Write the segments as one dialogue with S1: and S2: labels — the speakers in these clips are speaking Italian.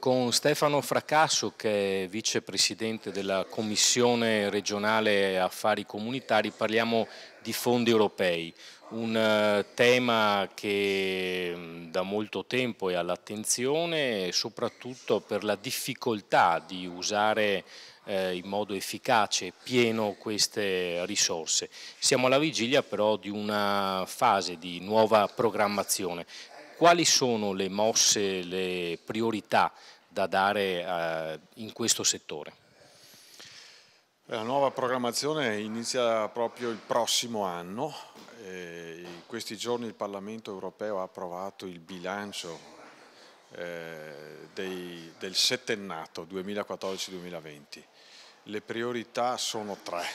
S1: Con Stefano Fracasso, che è vicepresidente della Commissione regionale affari comunitari, parliamo di fondi europei, un tema che da molto tempo è all'attenzione, soprattutto per la difficoltà di usare in modo efficace e pieno queste risorse. Siamo alla vigilia però di una fase di nuova programmazione. Quali sono le mosse, le priorità da dare in questo settore?
S2: La nuova programmazione inizia proprio il prossimo anno. In questi giorni il Parlamento europeo ha approvato il bilancio del settennato 2014-2020. Le priorità sono tre: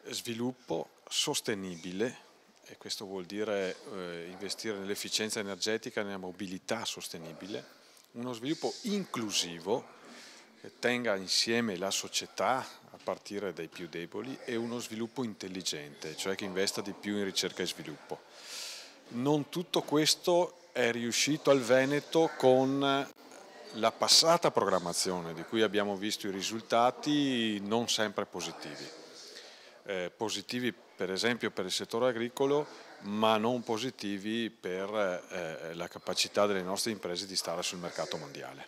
S2: sviluppo sostenibile, e questo vuol dire investire nell'efficienza energetica e nella mobilità sostenibile; uno sviluppo inclusivo che tenga insieme la società a partire dai più deboli, e uno sviluppo intelligente, cioè che investa di più in ricerca e sviluppo. Non tutto questo è riuscito al Veneto con la passata programmazione, di cui abbiamo visto i risultati non sempre positivi. Positivi per esempio per il settore agricolo, ma non positivi per la capacità delle nostre imprese di stare sul mercato mondiale.